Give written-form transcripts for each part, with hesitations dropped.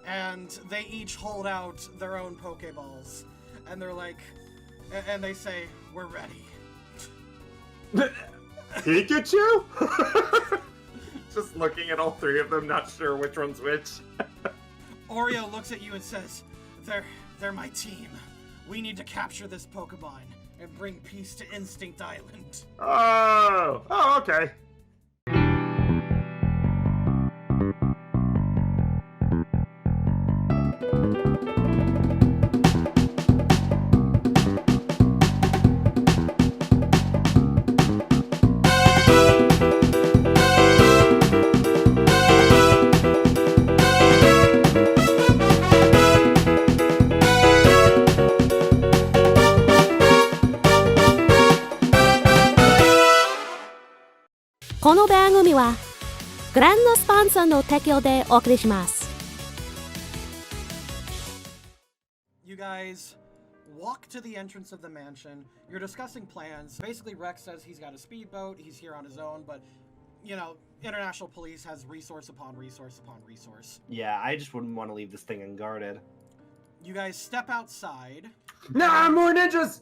and they each hold out their own Pokeballs, and they're like, and they say, "We're ready." Pikachu? Just looking at all three of them, not sure which one's which. Oreo looks at you and says, They're my team. We need to capture this Pokemon and bring peace to Instinct Island." Oh, okay.「この番組はグランドスポンサーの提供でお送りします。 You guys walk to the entrance of the mansion. You're discussing plans. Basically, Rex says he's got a speedboat. He's here on his own, but, you know, international police has resource upon resource upon resource. Yeah, I just wouldn't want to leave this thing unguarded. You guys step outside. Nah, more ninjas!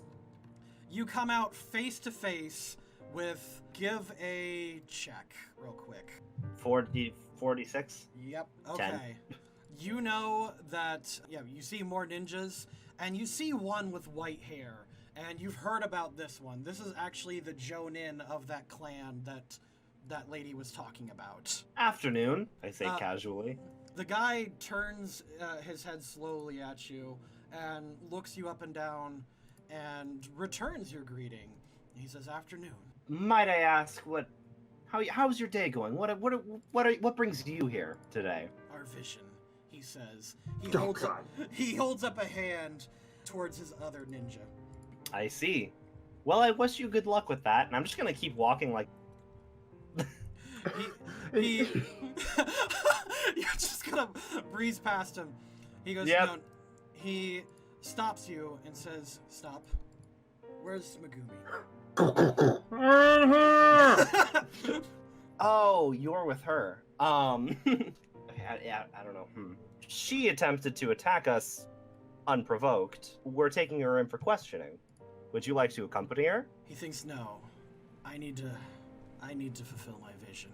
You come out face to face with... Give a check real quick. 46? Yep, okay. 10. You know that, you see more ninjas, and you see one with white hair, and you've heard about this one. This is actually the Jonin of that clan that lady was talking about. Afternoon, I say casually. The guy turns his head slowly at you and looks you up and down and returns your greeting. He says, "Afternoon." Might I ask how's your day going? What brings you here today? "Our vision," he says. God. He holds up a hand towards his other ninja. I see. Well, I wish you good luck with that, and I'm just gonna keep walking like... You're just gonna breeze past him. He goes, Yep. "No." He stops you and says, "Stop. Where's Megumi?" Oh, you're with her. I don't know. She attempted to attack us unprovoked. We're taking her in for questioning. Would you like to accompany her? He thinks, "No. I need to fulfill my vision.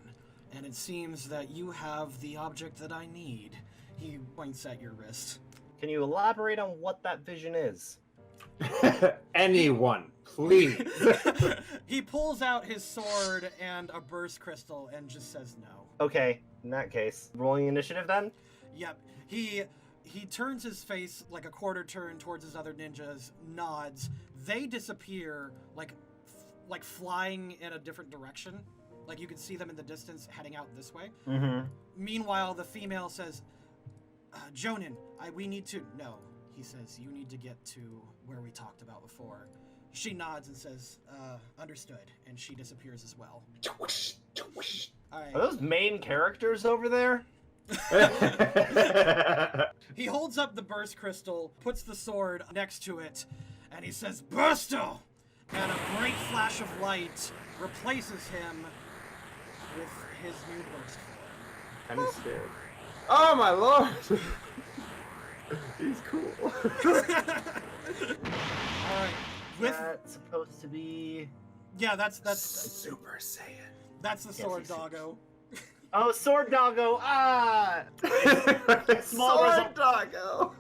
And it seems that you have the object that I need." He points at your wrist. Can you elaborate on what that vision is? Anyone, please. He pulls out his sword and a burst crystal and just says no. Okay, in that case, rolling initiative then? Yep. He turns his face like a quarter turn towards his other ninjas, nods. They disappear like flying in a different direction. Like you can see them in the distance heading out this way. Mm-hmm. Meanwhile, the female says, "Jonin, we need to..." "No," he says, "you need to get to where we talked about before." She nods and says, "Understood," and she disappears as well. Alright. Are those main characters over there? He holds up the burst crystal, puts the sword next to it, and he says, "Bursto!" And a bright flash of light replaces him with his new burst form. Kind of scared. Oh my lord! He's cool. Alright. With That's supposed to be... yeah, that's Super Saiyan. that's the sword he's- doggo. Oh, Sword Doggo! Ah! Sword doggo.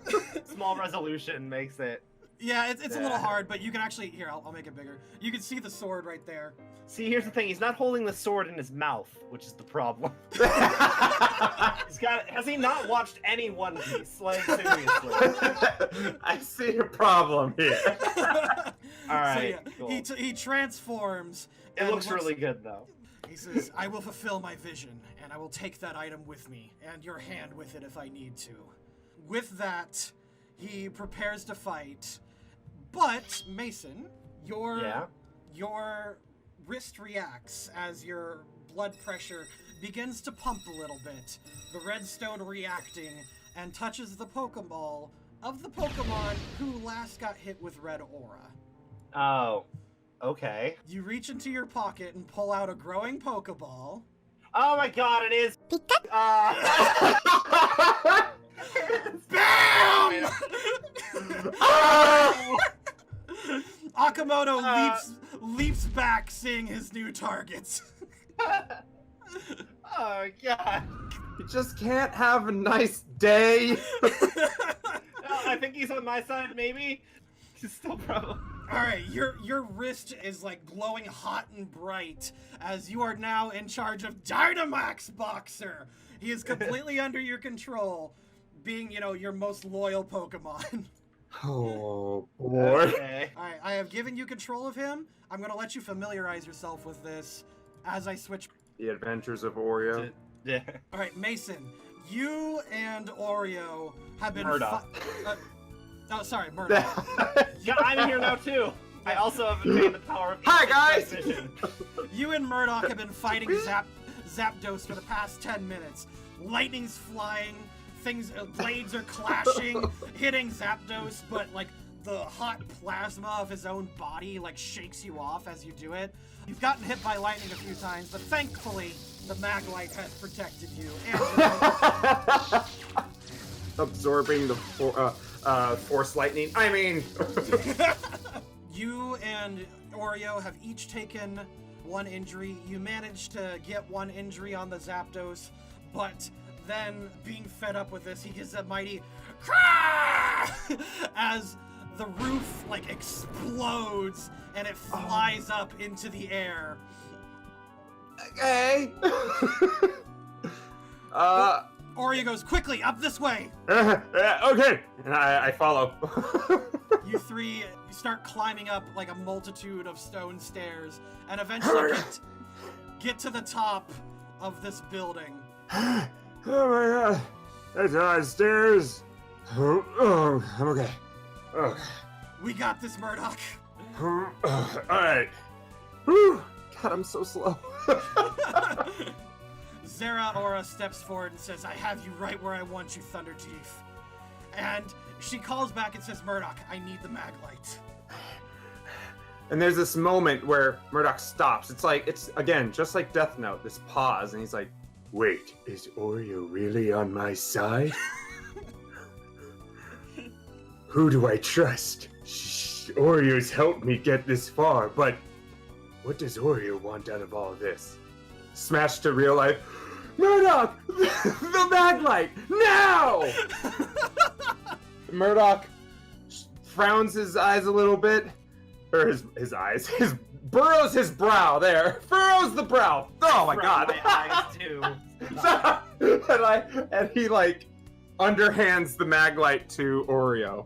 Small resolution makes it... Yeah, it's a little hard, but you can actually... Here, I'll make it bigger. You can see the sword right there. See, here's the thing. He's not holding the sword in his mouth, which is the problem. Has he not watched any One Piece? Like, seriously. I see a problem here. Alright, so, cool. he transforms. It and looks really good, though. He says, "I will fulfill my vision, and I will take that item with me, and your hand with it if I need to." With that, he prepares to fight. But, Mason, your wrist reacts as your blood pressure begins to pump a little bit, the redstone reacting, and touches the Pokeball of the Pokemon who last got hit with red aura. Oh, okay. You reach into your pocket and pull out a growing Pokeball. Oh my god, it is! Akamotto leaps back, seeing his new targets. Oh god. You just can't have a nice day. I think he's on my side, maybe. He's still probably. All right, your wrist is like glowing hot and bright as you are now in charge of Dynamax Boxer. He is completely under your control, being, your most loyal Pokemon. Oh boy. Okay. All right, I have given you control of him. I'm going to let you familiarize yourself with this as I switch. The Adventures of Oreo. Yeah. All right, Mason, you and Oreo have been... Murdoch. Oh, sorry, Murdoch. Yeah, I'm here now too. I also have attained the power of Hi, guys! precision. You and Murdoch have been fighting Zapdos for the past 10 minutes. Lightning's flying, blades are clashing, hitting Zapdos, but like the hot plasma of his own body like shakes you off as you do it. You've gotten hit by lightning a few times, but thankfully the Maglite has protected you. And Absorbing the force lightning. I mean... You and Oreo have each taken one injury. You managed to get one injury on the Zapdos, but then being fed up with this, he gives a mighty cry as the roof like explodes and it flies up into the air. Okay. Oreo goes, quickly, up this way! Okay. And I follow. You three start climbing up like a multitude of stone stairs and eventually get to the top of this building. Oh my god. That's hard stairs. Oh, I'm okay. Oh. We got this, Murdoch. Alright. Whew. God, I'm so slow. Zeraora steps forward and says, I have you right where I want you, Thunderchief. And she calls back and says, Murdoch, I need the Maglite. And there's this moment where Murdoch stops. It's again, just like Death Note, this pause, and he's like, wait, is Oreo really on my side? Who do I trust? Oreo's helped me get this far, but what does Oreo want out of all this? Smash to real life. Murdoch! The Maglite! Now! Murdoch frowns his eyes a little bit. Or his eyes. Burrows his brow there. Furrows the brow. Oh my god. My eyes too. and he like underhands the Maglite to Oreo.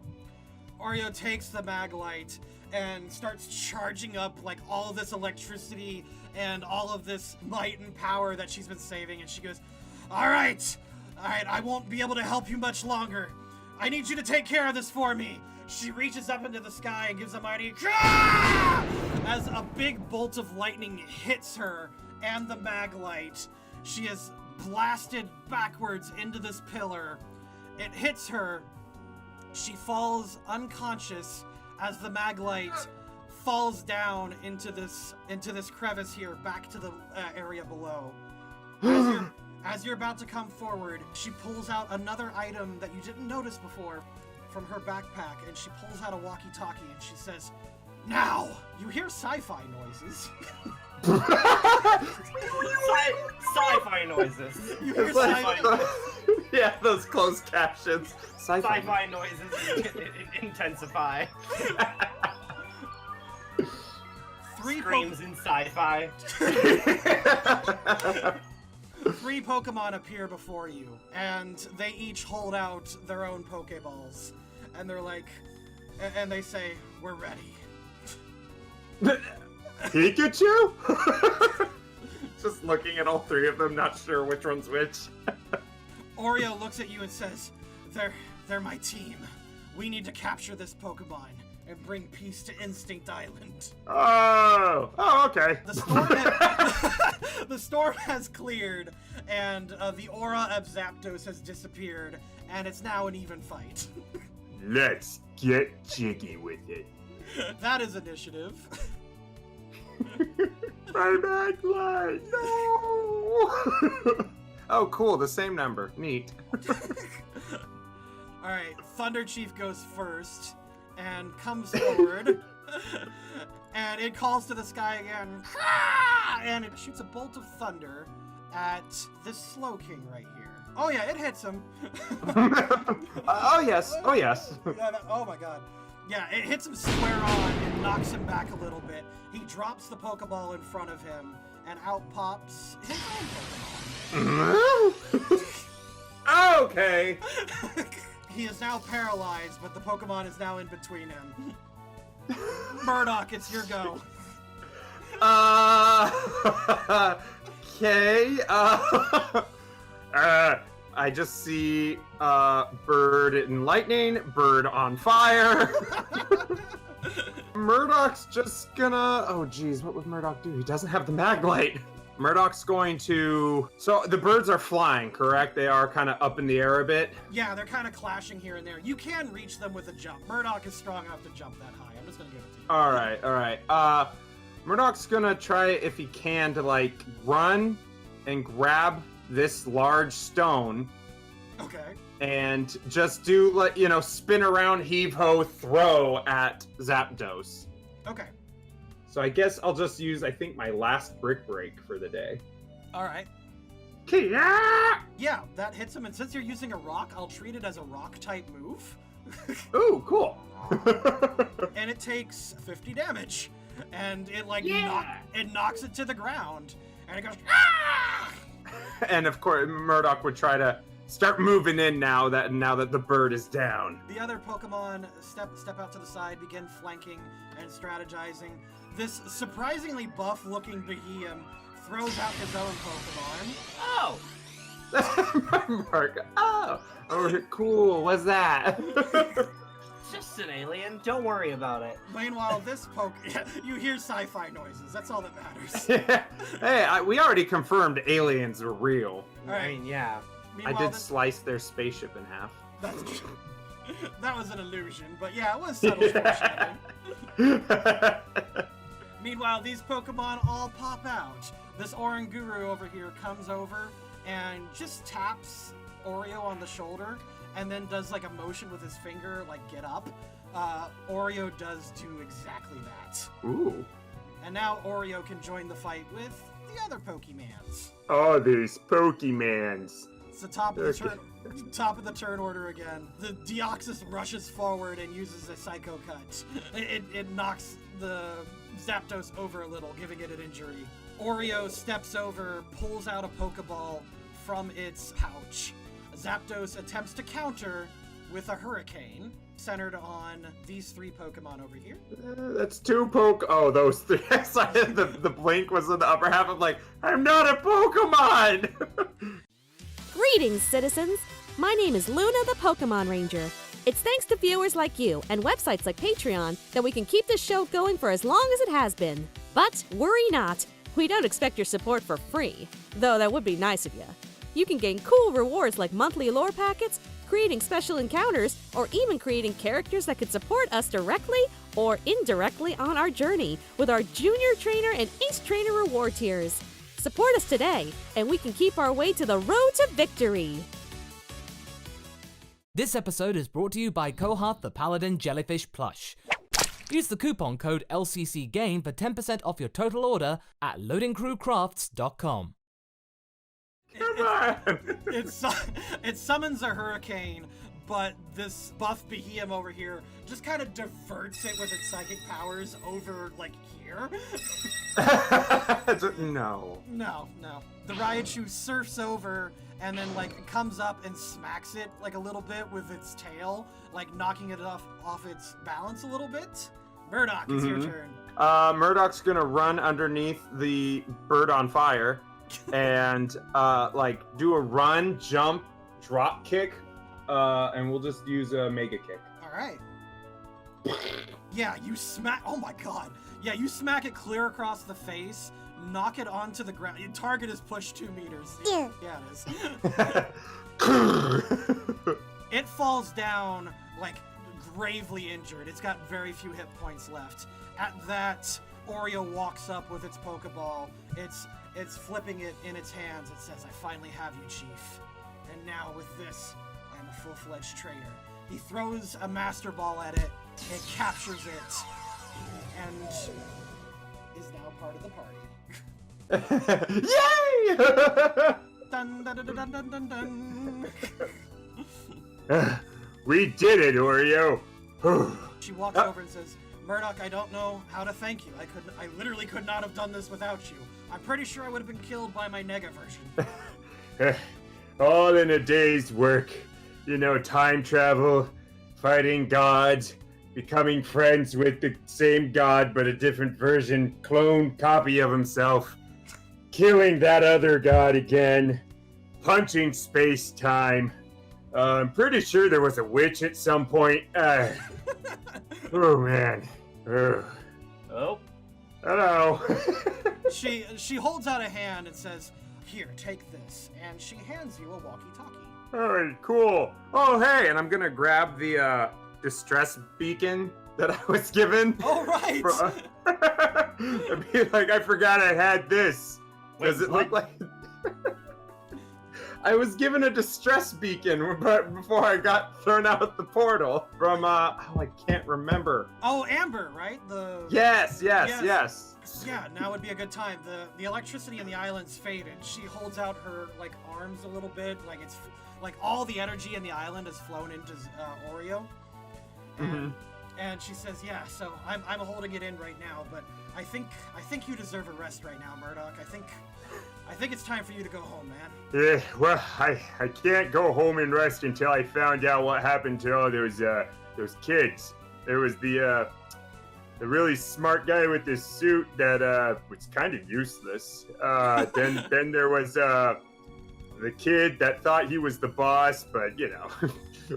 Oreo takes the Maglite and starts charging up like all of this electricity and all of this might and power that she's been saving, and she goes, all right, I won't be able to help you much longer. I need you to take care of this for me. She reaches up into the sky and gives a mighty as a big bolt of lightning hits her and the Maglite. She is blasted backwards into this pillar. It hits her. She falls unconscious as the Maglite falls down into this crevice here, back to the area below. As you're about to come forward, she pulls out another item that you didn't notice before from her backpack, and she pulls out a walkie-talkie and she says, now! You hear sci-fi noises. Sci-fi noises. You hear It's like- sci-fi noises. Yeah, those closed captions. Sci-fi noises intensify. Three Screams in sci-fi. Three Pokemon appear before you, and they each hold out their own Pokeballs. And they're like, and they say, we're ready. Pikachu? Just looking at all three of them, not sure which one's which. Oreo looks at you and says, they're my team. We need to capture this Pokemon and bring peace to Instinct Island. Oh, okay. The storm has cleared, and the aura of Zapdos has disappeared, and it's now an even fight. Let's get jiggy with it. That is initiative. My Maglite, no! Oh, cool, the same number. Neat. Alright, Thunder Chief goes first and comes forward And it calls to the sky again. "Ah!" And it shoots a bolt of thunder at this Slow King right here. Oh yeah, it hits him. Oh yes. Oh yes. Oh my god. Yeah, it hits him square on and knocks him back a little bit. He drops the Pokeball in front of him, and out pops his own Pokemon. Okay. He is now paralyzed, but the Pokemon is now in between him. Murdoch, it's your go. Okay. I just see bird in lightning, bird on fire. Murdoch's just gonna. Oh geez, what would Murdoch do? He doesn't have the Maglite. Murdoch's going to. So the birds are flying, correct? They are kind of up in the air a bit. Yeah, they're kind of clashing here and there. You can reach them with a jump. Murdoch is strong enough to jump that high. I'm just gonna give it to you. All right. Murdoch's gonna try if he can to like run and grab this large stone. Okay. And just do like spin around, heave ho, throw at Zapdos. Okay. So I guess I'll just use my last brick break for the day. All right. Kia! Yeah, that hits him, and since you're using a rock, I'll treat it as a rock type move. Ooh, cool. And it takes 50 damage, and it it knocks it to the ground, and it goes. Ah! And of course, Murdoch would try to start moving in now that the bird is down. The other Pokemon step out to the side, begin flanking and strategizing. This surprisingly buff-looking Behemoth throws out his own Pokemon. Oh! Mark. Oh, cool. What's that? It's just an alien. Don't worry about it. Meanwhile, this you hear sci-fi noises. That's all that matters. Hey, we already confirmed aliens are real. All right. I mean, yeah. I did slice their spaceship in half. That was an illusion, but yeah, it was subtle foreshadowing. Meanwhile, these Pokemon all pop out. This Oranguru over here comes over and just taps Oreo on the shoulder and then does like a motion with his finger, like get up. Oreo does do exactly that. Ooh. And now Oreo can join the fight with the other Pokemans. Oh, these Pokemans. It's the top of the turn order again. The Deoxys rushes forward and uses a Psycho Cut. It knocks the Zapdos over a little, giving it an injury. Oreo steps over, pulls out a Pokeball from its pouch. Zapdos attempts to counter with a Hurricane, centered on these three Pokemon over here. That's two Oh, those three. the blink was in the upper half. I'm like, I'm not a Pokemon! Greetings, citizens! My name is Luna the Pokemon Ranger. It's thanks to viewers like you and websites like Patreon that we can keep this show going for as long as it has been. But worry not, we don't expect your support for free, though that would be nice of you. You can gain cool rewards like monthly lore packets, creating special encounters, or even creating characters that could support us directly or indirectly on our journey with our Junior Trainer and Ace Trainer reward tiers. Support us today, and we can keep our way to the road to victory. This episode is brought to you by Kohath the Paladin Jellyfish Plush. Use the coupon code LCCGAME for 10% off your total order at loadingcrewcrafts.com. Come on! It summons a Hurricane, but this buff Behemoth over here just kind of diverts it with its psychic powers over, like, here. No. No. The Raichu surfs over and then, like, comes up and smacks it, like, a little bit with its tail, like, knocking it off its balance a little bit. Murdoch, it's your turn. Murdoch's gonna run underneath the bird on fire and, do a run, jump, drop kick, and we'll just use a mega kick. All right. Yeah, you smack. Oh my god. Yeah, you smack it clear across the face, knock it onto the ground. Your target is pushed 2 meters. Yeah, it is. It falls down, like, gravely injured. It's got very few hit points left. At that, Oreo walks up with its Pokeball. It's flipping it in its hands. It says, "I finally have you, Chief. And now with this, I'm a full-fledged trainer." He throws a Master Ball at it. It captures it. and is now part of the party. Yay! Dun dun dun dun dun dun dun. We did it, Oreo. She walks over and says, Murdoch, I don't know how to thank you. I literally could not have done this without you. I'm pretty sure I would have been killed by my nega version. All in a day's work. You know, time travel, fighting gods, becoming friends with the same god but a different version, clone copy of himself, killing that other god again, punching space-time. I'm pretty sure there was a witch at some point. Oh, man. Ugh. Oh. Hello. She holds out a hand and says, here, take this. And she hands you a walkie-talkie. Alright, cool. Oh, hey, and I'm gonna grab the distress beacon that I was given. Oh, right! I'd be like, I forgot I had this. Does it look like... I was given a distress beacon but before I got thrown out the portal from, I can't remember. Oh, Amber, right? Yes. Yeah, now would be a good time. The electricity in the island's faded. She holds out her, arms a little bit, it's... all the energy in the island has flown into Oreo. And she says, yeah, so I'm holding it in right now, but I think you deserve a rest right now, Murdoch. I think it's time for you to go home, man. Yeah, well, I can't go home and rest until I found out what happened to all those kids. There was the really smart guy with this suit that was kind of useless. Then there was the kid that thought he was the boss, but you know,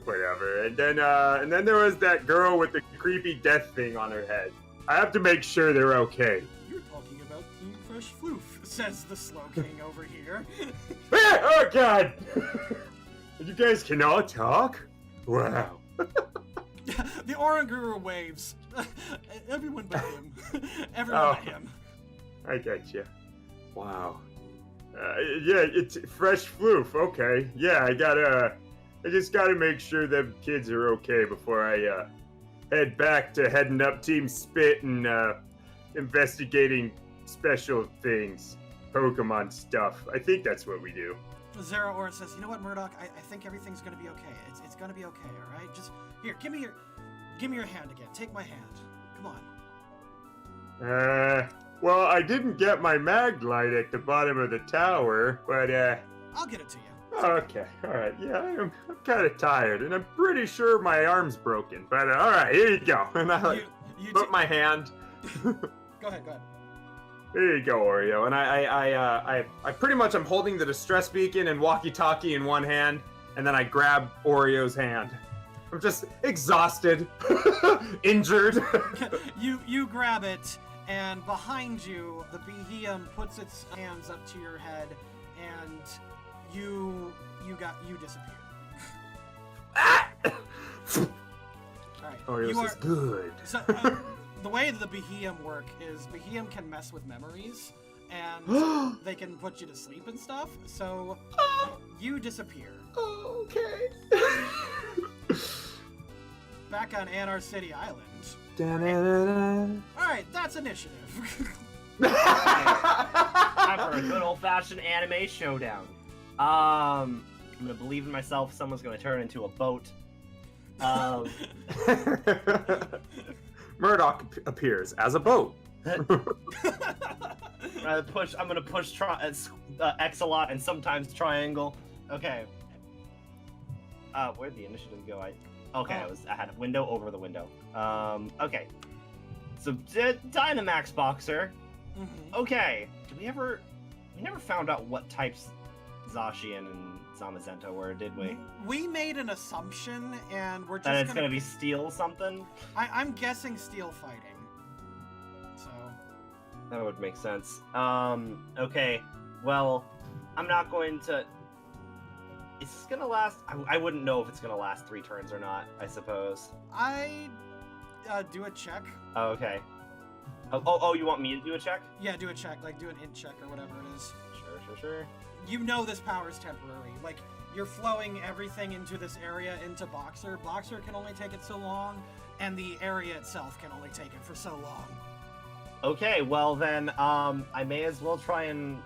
whatever. And then there was that girl with the creepy death thing on her head. I have to make sure they're okay. You're talking about Team Fresh Floof, says the Slow King over here. Oh God! You guys can all talk? Wow. The Oranguru waves. Everyone but him. Everyone but him. I get you. Wow. Yeah, it's Fresh Floof. Okay. Yeah, I just gotta make sure them kids are okay before I head back to heading up Team Spit and investigating special things, Pokemon stuff. I think that's what we do. Zero Aura says, you know what, Murdoch? I think everything's gonna be okay. It's gonna be okay, all right? Just here, give me your hand again. Take my hand. Come on. Well, I didn't get my mag light at the bottom of the tower, but I'll get it to you. Okay, all right. Yeah, I'm kind of tired, and I'm pretty sure my arm's broken. But all right, here you go. And I put my hand. Go ahead. Here you go, Oreo. And I pretty much am holding the distress beacon and walkie-talkie in one hand, and then I grab Oreo's hand. I'm just exhausted, injured. You grab it, and behind you, the Behemoth puts its hands up to your head, and you disappear. Alright. Oreo is good. So, the way the Behemoth work is Behemoth can mess with memories, and they can put you to sleep and stuff, so you disappear. Oh, okay. Back on Anar City Island. Da-da-da-da. Alright, that's initiative. Time for a good old-fashioned anime showdown. I'm gonna believe in myself. Someone's gonna turn into a boat. Murdoch appears as a boat. I'm gonna push X-a-lot and sometimes triangle. Okay. Where'd the initiative go? I had a window over the window. Okay. So Dynamax Boxer. Mm-hmm. Okay. We never found out what types Zacian and Zamazenta were, did we? We made an assumption, and we're just that it's gonna be steel something? I'm guessing steel fighting. So that would make sense. Okay. Well, I'm not going to... Is this gonna last? I wouldn't know if it's gonna last 3 turns or not, I suppose. I do a check. Oh, okay. Oh, you want me to do a check? Yeah, do a check, do an int check or whatever it is. Sure. You know this power is temporary. you're flowing everything into this area into Boxer. Boxer can only take it so long, and the area itself can only take it for so long. Okay, well then, I may as well try and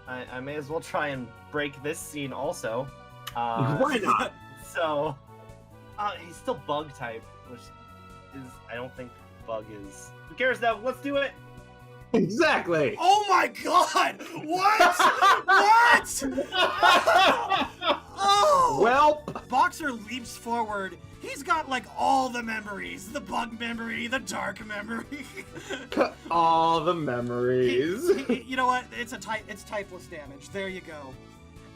break this scene also. Why not? So, he's still bug type, which is I don't think bug is. Who cares though? Let's do it. Exactly. Oh my god! What? What? Oh! Well, Boxer leaps forward. He's got like all the memories. The bug memory, the dark memory. all the memories. You know what? It's typeless damage. There you go.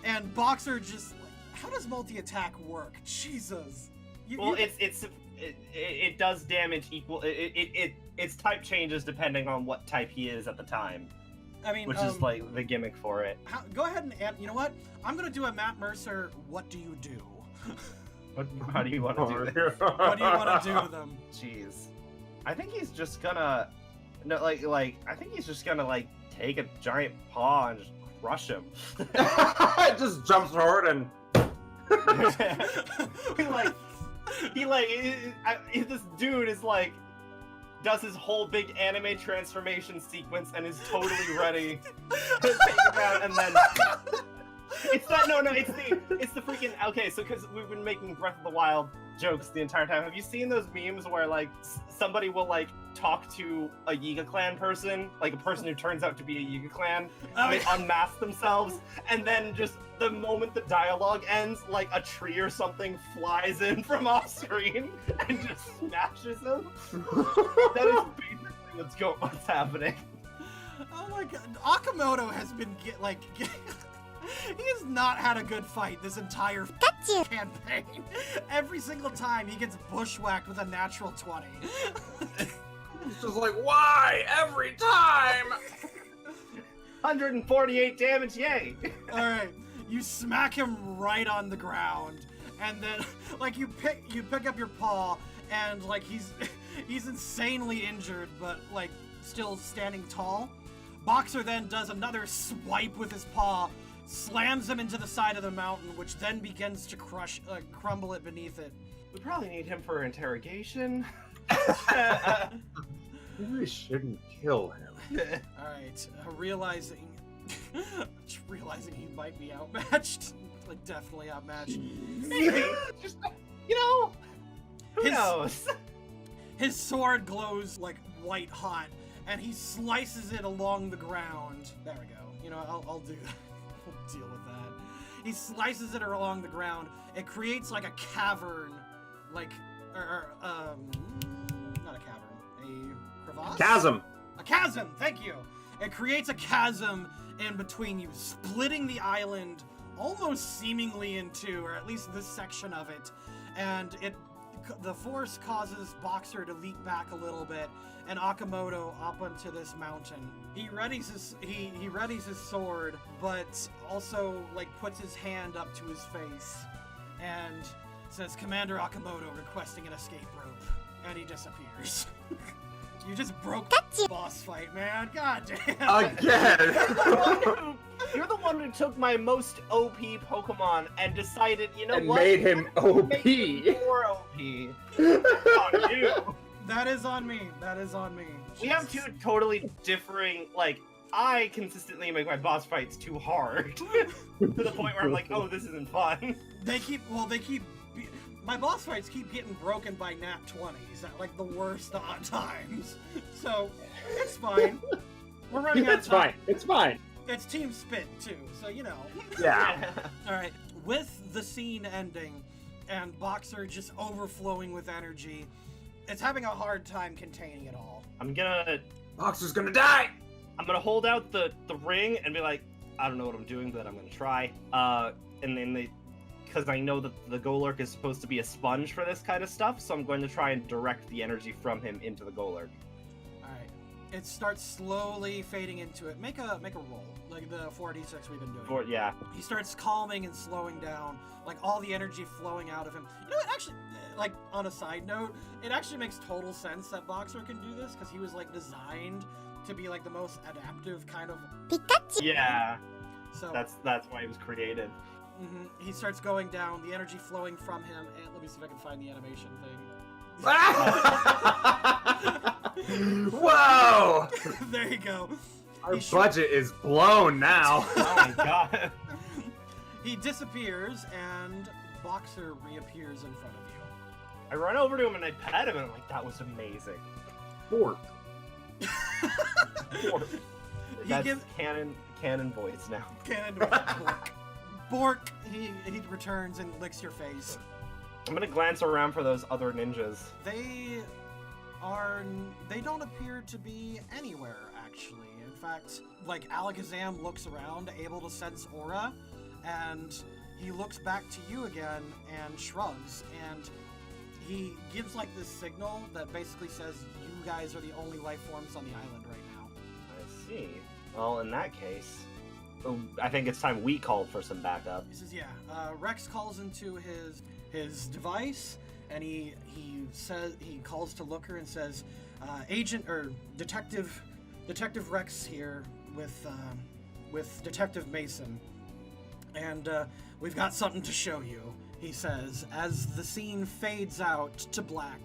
And Boxer just how does multi-attack work? Jesus. It does damage equal. Its type changes depending on what type he is at the time. I mean, which is like the gimmick for it. Go ahead and you know what? I'm gonna do a Matt Mercer. What do you do? How do you want to do this? What do you want to do to them? Jeez, I think he's just gonna I think he's just gonna like take a giant paw and just crush him. It just jumps forward and this dude is like does his whole big anime transformation sequence and is totally ready to take him out, and then it's the freaking okay. So because we've been making Breath of the Wild jokes the entire time, have you seen those memes where like somebody will like talk to a Yiga Clan person, like a person who turns out to be a Yiga Clan, and they unmask themselves, and then just the moment the dialogue ends, like a tree or something flies in from off screen and just smashes him? That is basically what's happening. Oh my god, Akamotto has been he has not had a good fight this entire campaign. Every single time he gets bushwhacked with a natural 20. it's just like, why every time? 148 damage, yay! Alright, you smack him right on the ground, and then like you pick up your paw, and like he's insanely injured, but like still standing tall. Boxer then does another swipe with his paw, slams him into the side of the mountain, which then begins to crumble it beneath it. We probably need him for interrogation. Maybe we shouldn't kill him. Alright, realizing he might be outmatched. Like, definitely outmatched. Maybe. Just, who knows? His sword glows like white hot, and he slices it along the ground. There we go. You know, I'll do that. We'll deal with that. He slices it along the ground. It creates like a cavern, like, not a cavern, a crevasse? Chasm. A chasm, thank you. It creates a chasm in between you, splitting the island almost seemingly in two, or at least this section of it. And the force causes Boxer to leap back a little bit, and Akamotto up onto this mountain. He readies his sword, but also like puts his hand up to his face and says, "Commander Akamotto requesting an escape rope," and he disappears. You just broke the boss fight, man. God damn. Again. You're the one who took my most OP Pokemon and decided, you know and what? made him OP. Make him more OP. On you. That is on me. That is on me. We have two totally differing, like, I consistently make my boss fights too hard. To the point where I'm like, oh, this isn't fun. My boss fights keep getting broken by nat 20s at like the worst odd times. So, it's fine. We're running out of time. It's fine. It's Team Spit too, so you know. Yeah. Alright, with the scene ending and Boxer just overflowing with energy, it's having a hard time containing it all. Boxer's gonna die! I'm gonna hold out the ring and be like, I don't know what I'm doing, but I'm gonna try. And then because I know that the Golurk is supposed to be a sponge for this kind of stuff, so I'm going to try and direct the energy from him into the Golurk. Alright. It starts slowly fading into it. Make a roll, like the 4d6 we've been doing. Yeah. He starts calming and slowing down, like all the energy flowing out of him. You know what, actually, like on a side note, it actually makes total sense that Boxer can do this, because he was like designed to be like the most adaptive kind of Yeah. So That's why he was created. He starts going down, the energy flowing from him, and let me see if I can find the animation thing. Whoa! There you go. Our budget is blown now. Oh my god. He disappears, and Boxer reappears in front of you. I run over to him and I pet him and I'm like, that was amazing. Bork. Bork. That's gives- canon voice now. Bork. Bork, he returns and licks your face. I'm gonna glance around for those other ninjas. They don't appear to be anywhere, actually. In fact, like, Alakazam looks around, able to sense aura, and he looks back to you again and shrugs, and he gives, like, this signal that basically says, you guys are the only life forms on the island right now. I see. Well, in that case, I think it's time we called for some backup. He says, yeah. Rex calls into his device, and he calls to Looker and says, Detective Rex here with Detective Mason, and we've got something to show you. He says as the scene fades out to black.